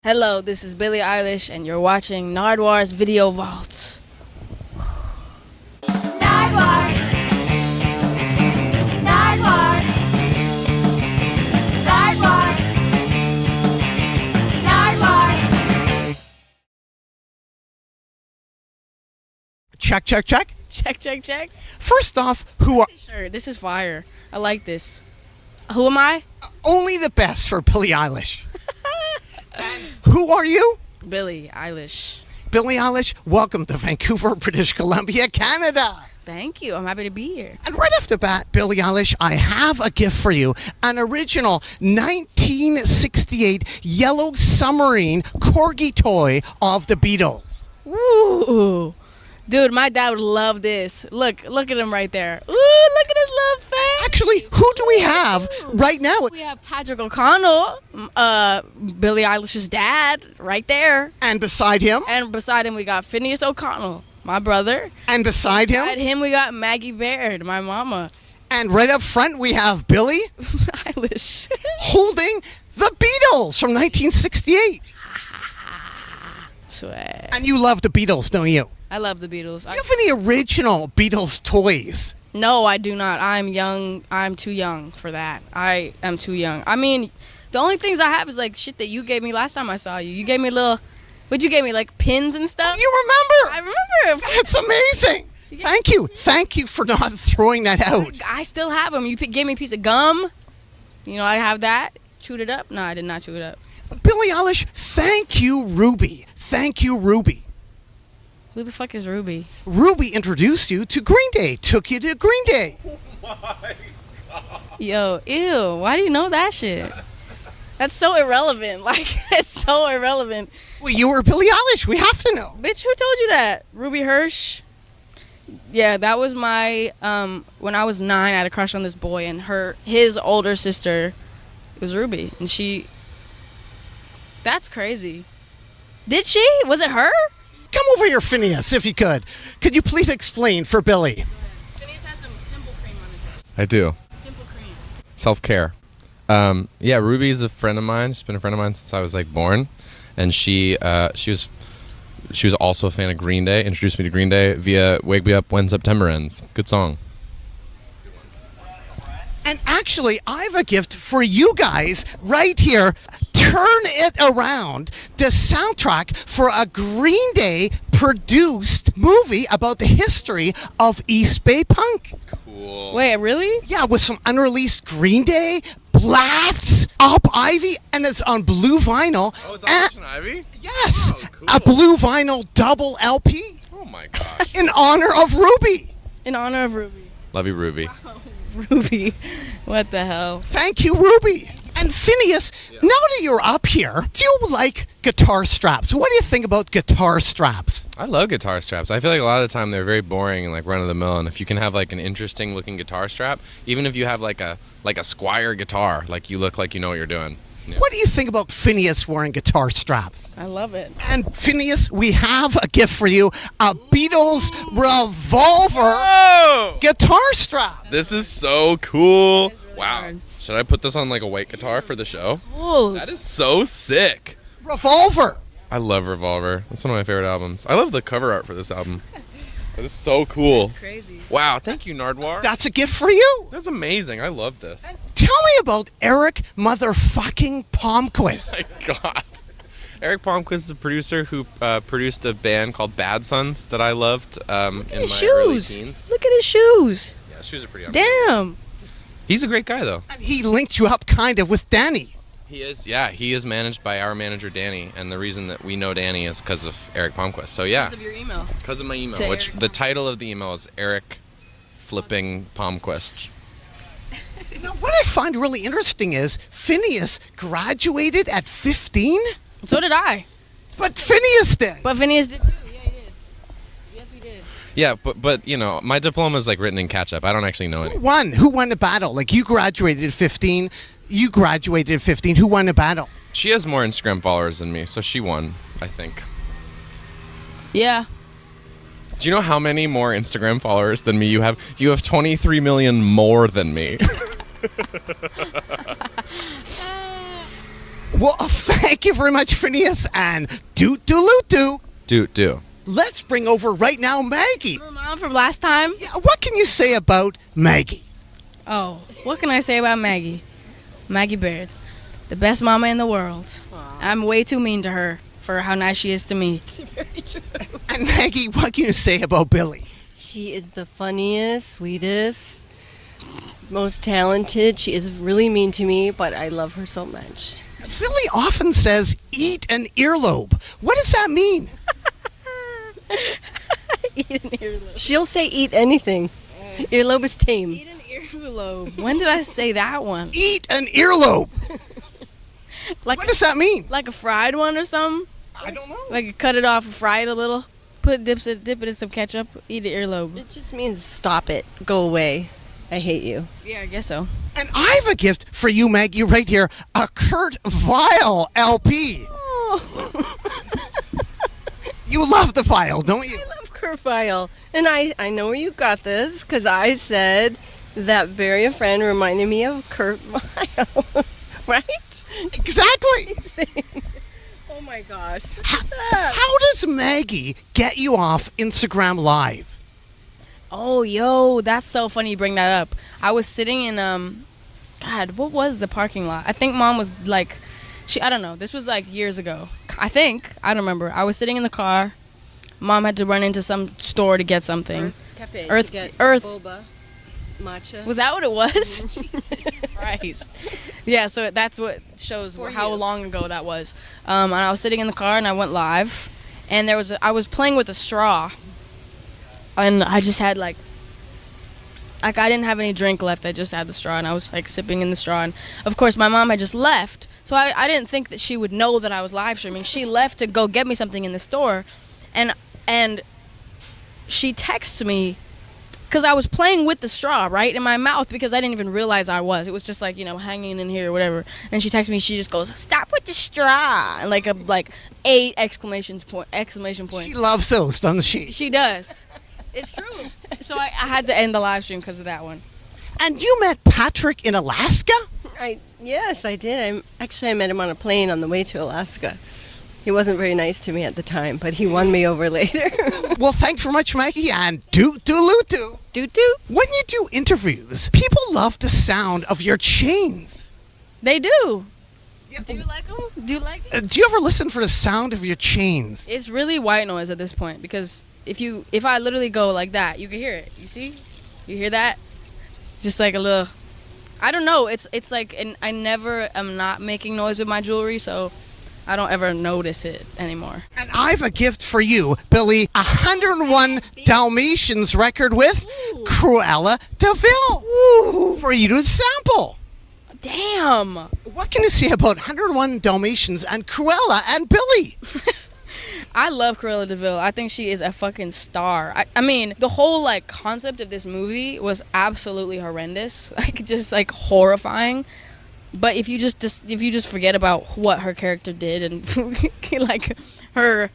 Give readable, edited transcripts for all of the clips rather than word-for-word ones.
Hello, this is Billie Eilish, and you're watching Nardwuar's Video Vault. Nardwuar. Nardwuar. Nardwuar. Nardwuar. Check, check, check. Check, check, check. First off, who are Sure, this is fire. I like this. Who am I? only the best for Billie Eilish? And who are you? Billie Eilish. Billie Eilish, welcome to Vancouver, British Columbia, Canada. Thank you. I'm happy to be here. And right off the bat, Billie Eilish, I have a gift for you. An original 1968 yellow submarine corgi toy of the Beatles. Ooh. Dude, my dad would love this. Look at him right there. Ooh, look at his little face. Actually, who do we have right now? We have Patrick O'Connell, Billie Eilish's dad, right there. And beside him? And beside him, we got Phineas O'Connell, my brother. And beside him? Beside him, we got Maggie Baird, my mama. And right up front, we have Billie Eilish. holding the Beatles from 1968. Swear. And you love the Beatles, don't you? I love the Beatles. Do you have any original Beatles toys? No, I do not. I'm young. I'm too young for that. I am too young. I mean, the only things I have is like shit that you gave me last time I saw you. You gave me what'd you give me, like pins and stuff? You remember? I remember. That's amazing. Thank you. Thank you for not throwing that out. I still have them. You gave me a piece of gum. You know, I have that. Chewed it up? No, I did not chew it up. Billie Eilish, thank you, Ruby. Thank you, Ruby. Who the fuck is Ruby? Ruby introduced you to Green Day, took you to Green Day. Yo, ew. Why do you know that shit? That's so irrelevant. Like, it's so irrelevant. Well, you were Billie Eilish. We have to know. Bitch, who told you that? Ruby Hirsch? Yeah, that was my, when I was 9, I had a crush on this boy, and his older sister was Ruby, and that's crazy. Did she? Was it her? Come over here, Phineas, if you could. Could you please explain for Billie? Phineas has some pimple cream on his head. I do. Pimple cream. Self-care. Yeah, Ruby's a friend of mine. She's been a friend of mine since I was like born, and she was also a fan of Green Day. Introduced me to Green Day via "Wake Me Up When September Ends." Good song. And actually, I have a gift for you guys right here. Turn it around. The soundtrack for a Green Day produced movie about the history of East Bay punk. Cool. Wait, really? Yeah, with some unreleased Green Day, Blats, Up Ivy, and it's on blue vinyl. Oh, it's on Ocean Ivy? Yes, Oh, cool. a blue vinyl double LP Oh my gosh. in honor of Ruby. In honor of Ruby. Love you, Ruby. Ruby. What the hell? Thank you, Ruby. And Phineas, now that you're up here, do you like guitar straps? What do you think about guitar straps? I love guitar straps. I feel like a lot of the time they're very boring and like run of the mill. And if you can have like an interesting looking guitar strap, even if you have like a Squire guitar, like you look like you know what you're doing. Yeah. What do you think about Phineas wearing guitar straps? I love it. And Phineas, we have a gift for you, a Beatles revolver Oh! guitar strap. This is so cool. That is really Wow. hard. Should I put this on like a white guitar for the show? Cool. That is so sick. Revolver. I love Revolver. That's one of my favorite albums. I love the cover art for this album. That is so cool. That's crazy. Wow, thank you, Nardwuar. That's a gift for you. That's amazing. I love this. Tell me about Eric motherfucking Palmquist. My God. Eric Palmquist is a producer who produced a band called Bad Sons that I loved in my His early shoes. teens. Look at his shoes. Yeah, shoes are pretty Damn. He's a great guy, though. And he linked you up kind of with Danny. He is, yeah. He is managed by our manager, Danny, and the reason that we know Danny is because of Eric Palmquist. So, yeah. Because of your email. Because of my email, To which Eric the title of the email is Eric Flipping Palmquist. Now, what I find really interesting is Phineas graduated at 15, So did I. but Phineas did. But Phineas did too. Yeah, he did. Yep, he did. Yeah, but you know, my diploma is like written in catch-up. I don't actually know it. Who won the battle? Like, you graduated at 15, you graduated at 15. Who won the battle? She has more Instagram followers than me, so she won, I think. Yeah. Do you know how many more Instagram followers than me you have? You have 23 million more than me. Well, thank you very much, Phineas, and doot-doo-loot-doo. Do. Let's bring over right now Maggie. Remember Mom from last time? Yeah, what can you say about Maggie? Oh, what can I say about Maggie? Maggie Baird, the best mama in the world. I'm way too mean to her for how nice she is to me. Very true. And Maggie, what can you say about Billie? She is the funniest, sweetest, most talented. She is really mean to me, but I love her so much. Billie often says, eat an earlobe. What does that mean? Eat an earlobe. She'll say eat anything. Earlobe is tame. Eat an earlobe. When did I say that one? Eat an earlobe. Like What does that mean? like a fried one or something? I don't know. Like you cut it off and fry it a little, dip it in some ketchup, eat an earlobe. It just means stop it. Go away. I hate you. Yeah, I guess so. And I have a gift for you, Maggie, right here. A Kurt Vile LP. Oh, You love the Vile, don't you? I love Kerfile. And I know where you got this because I said that Bury a Friend reminded me of Kurt Vile. Right? Exactly. Oh my gosh. Look at that. How does Maggie get you off Instagram Live? Oh, yo, that's so funny you bring that up. I was sitting in God, what was the parking lot? I think Mom was like, I don't know. This was like years ago. I don't remember. I was sitting in the car. Mom had to run into some store to get something. Earth Cafe. Earth- to get Earth- boba, matcha. Was that what it was? Jesus Christ. Yeah, so that's what shows For how you. long ago that was. And I was sitting in the car and I went live, and I was playing with a straw, and I just had like I didn't have any drink left. I just had the straw, and I was like sipping in the straw. And of course, my mom had just left, so I didn't think that she would know that I was live streaming. She left to go get me something in the store, and she texts me. Because I was playing with the straw, right, in my mouth because I didn't even realize I was. It was just like, hanging in here or whatever. And she texts me, she just goes, "Stop with the straw!" And like 8 exclamation points. She loves those, doesn't she? She does. It's true. So I had to end the live stream because of that one. And you met Patrick in Alaska? Yes, I did. I met him on a plane on the way to Alaska. He wasn't very nice to me at the time, but he won me over later. Well, thanks very much, Maggie, and doot-doo-loot-doo. Doot doot. When you do interviews, people love the sound of your chains. They do. Yeah, Do you like them? Do you like it? do you ever listen for the sound of your chains? It's really white noise at this point because if I literally go like that, you can hear it. You see? You hear that? Just like a little. I don't know. It's like, and I never am not making noise with my jewelry, so I don't ever notice it anymore. And I've a gift for you, Billie. 101 Dalmatians record with Cruella DeVille for you to sample. Damn. What can you say about 101 Dalmatians and Cruella and Billie? I love Cruella DeVille. I think she is a fucking star. I mean, the whole concept of this movie was absolutely horrendous, just horrifying. But if you just forget about what her character did and her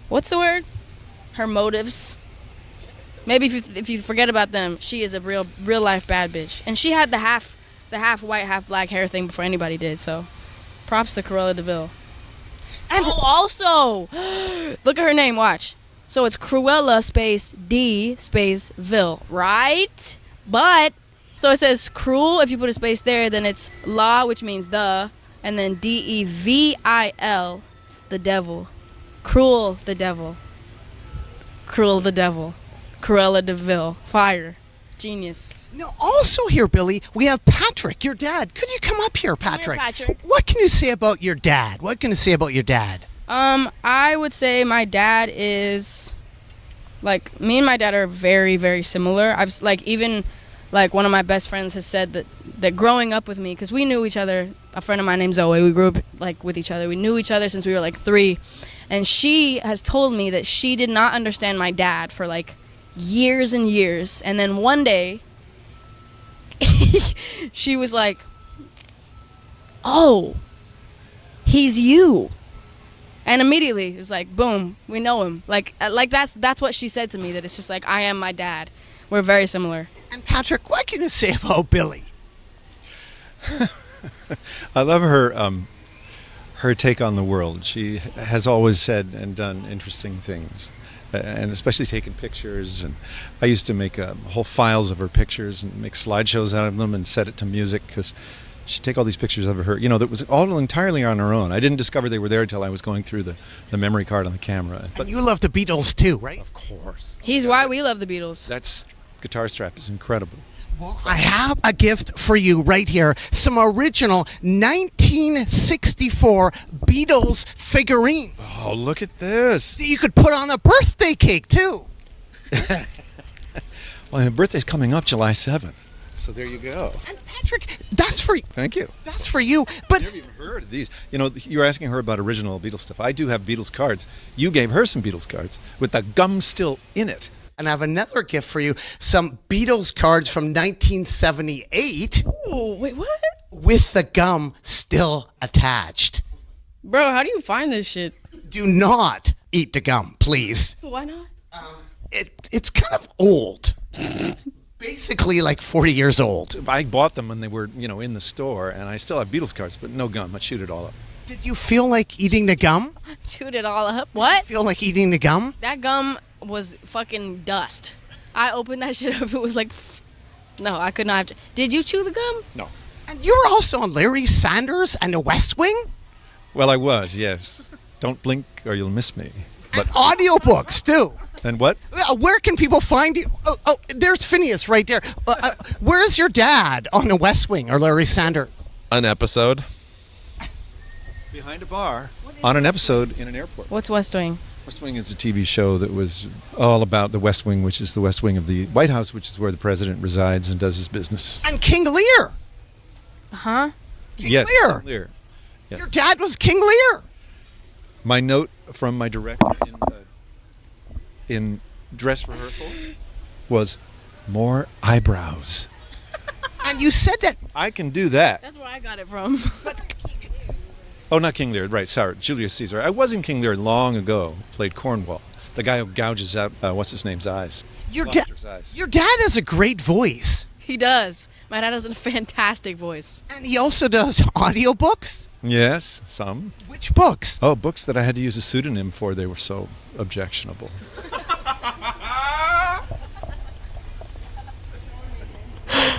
what's the word? Her motives. Maybe if you forget about them, she is a real life bad bitch. And she had the half white, half black hair thing before anybody did. So, props to Cruella DeVille. And also, look at her name. Watch. So it's Cruella space D space Ville, right? But so it says cruel. If you put a space there, then it's la, which means the, and then DEVIL, the devil. Cruel the devil. Cruel the devil. Cruella DeVille. Fire. Genius. Now, also here, Billie, we have Patrick, your dad. Could you come up here, Patrick? Patrick. What can you say about your dad? I would say my dad is me and my dad are very, very similar. I've even one of my best friends has said that growing up with me, because we knew each other. A friend of mine named Zoe. We grew up with each other. We knew each other since we were 3, and she has told me that she did not understand my dad for years and years, and then one day she was like, "Oh, he's you." And immediately it was boom, we know him. That's what she said to me, that it's just I am my dad. We're very similar. And Patrick, what can you say about Billie? I love her take on the world. She has always said and done interesting things, and especially taken pictures. And I used to make whole files of her pictures and make slideshows out of them and set it to music because she'd take all these pictures of her, that was all entirely on her own. I didn't discover they were there until I was going through the memory card on the camera. But And you love the Beatles too, right? of course, He's why we love the Beatles. that's guitar strap is incredible. Well, I have a gift for you right here. Some original 1964 Beatles figurine. Oh, look at this. You could put on a birthday cake too. Well, my birthday's coming up July 7th. So there you go. And Patrick, that's for Thank you. that's for you. But Never even heard of these. You were asking her about original Beatles stuff. I do have Beatles cards. You gave her some Beatles cards with the gum still in it. and I have another gift for you. Some Beatles cards from 1978 Oh, wait, what? with the gum still attached. Bro, how do you find this shit? Do not eat the gum, please. Why not? It's kind of old. Basically like 40 years old. I bought them when they were, in the store, and I still have Beatles cards, but no gum. I chewed it all up. Did you feel like eating the gum? Chewed it all up. What? Feel like eating the gum? That gum was fucking dust. I opened that shit up. It was like, no, I could not have. Did you chew the gum? No. And you were also on Larry Sanders and The West Wing? Well, I was, yes. Don't blink or you'll miss me. But audiobooks, too. And what? Where can people find you? Oh, there's Phineas right there. Where's your dad on The West Wing or Larry Sanders? An episode. Behind a bar on an episode in an airport. What's West Wing? West Wing is a TV show that was all about the West Wing, which is the West Wing of the White House, which is where the president resides and does his business. And King Lear. Huh? Yes, Lear. King Lear. Yes. Your dad was King Lear. My note from my director in dress rehearsal was more eyebrows. And you said that. I can do that. That's where I got it from. Oh, not King Lear. Right, sorry. Julius Caesar. I was in King Lear long ago. Played Cornwall. The guy who gouges out, what's his name's eyes. Your Gloucester's eyes. dad has a great voice. He does. My dad has a fantastic voice. And he also does audiobooks. Yes, some. Which books? Oh, books that I had to use a pseudonym for. They were so objectionable.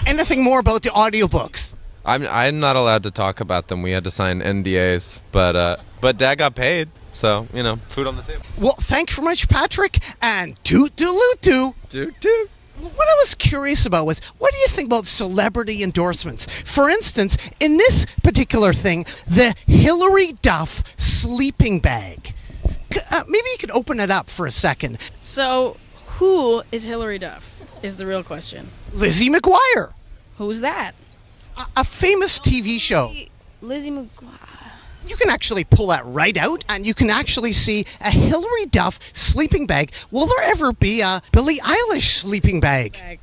Anything more about the audiobooks? I'm not allowed to talk about them. We had to sign NDAs, but Dad got paid, so food on the table. Well, thank you very much, Patrick. And toot-de-loot-doo. Doot doot. What I was curious about was, what do you think about celebrity endorsements? For instance, in this particular thing, the Hillary Duff sleeping bag. Maybe you could open it up for a second. So, who is Hillary Duff? Is the real question. Lizzie McGuire, Who's that? a famous TV show. Lizzie McGuire. You can actually pull that right out, and you can actually see a Hillary Duff sleeping bag. Will there ever be a Billie Eilish sleeping bag?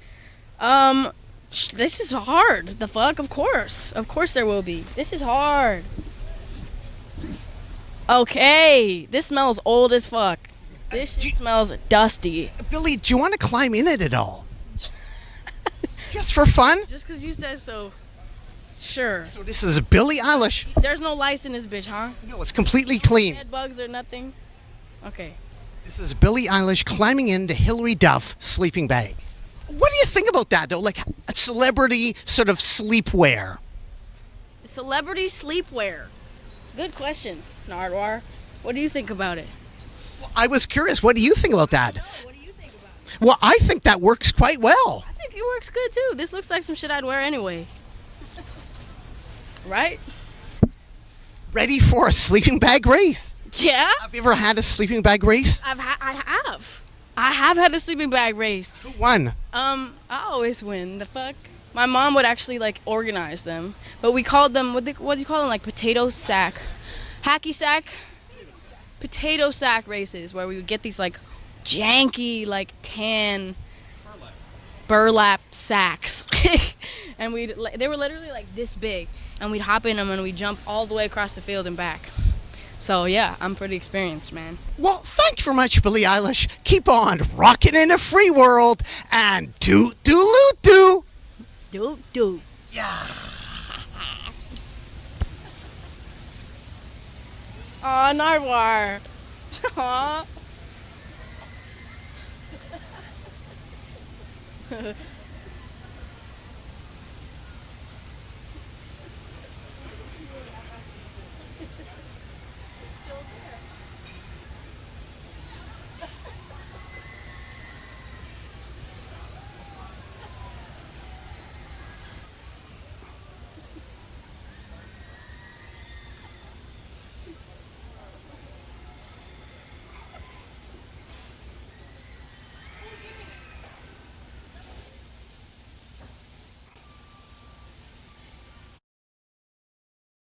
This is hard. The fuck? Of course there will be. This is hard. Okay, this smells old as fuck. This shit smells dusty. Billie, do you want to climb in it at all? Just for fun? Just because you said so. Sure. So this is Billie Eilish. There's no lice in this bitch, huh? No, it's completely clean. Bed bugs or nothing? Okay. This is Billie Eilish climbing into Hillary Duff sleeping bag. What do you think about that, though? Like a celebrity sort of sleepwear. Celebrity sleepwear. Good question, Nardwuar. What do you think about it? I was curious. What do you think about that? What do you think about it? Well, I think that works quite well. I think it works good too. This looks like some shit I'd wear anyway. Right? Ready for a sleeping bag race? Yeah. Have you ever had a sleeping bag race? I have. I have had a sleeping bag race. Who won? I always win. The fuck? My mom would actually organize them, but we called them what do you call them? Like potato sack, hacky sack, potato sack races where we would get these janky tan burlap sacks, and they were literally this big, and we'd hop in them and we'd jump all the way across the field and back. So yeah, I'm pretty experienced, man. Well, thank you very much, Billie Eilish. Keep on rocking in a free world and toot-de-loot-doo. Do. Yeah. Aw, Nardwuar. Aw.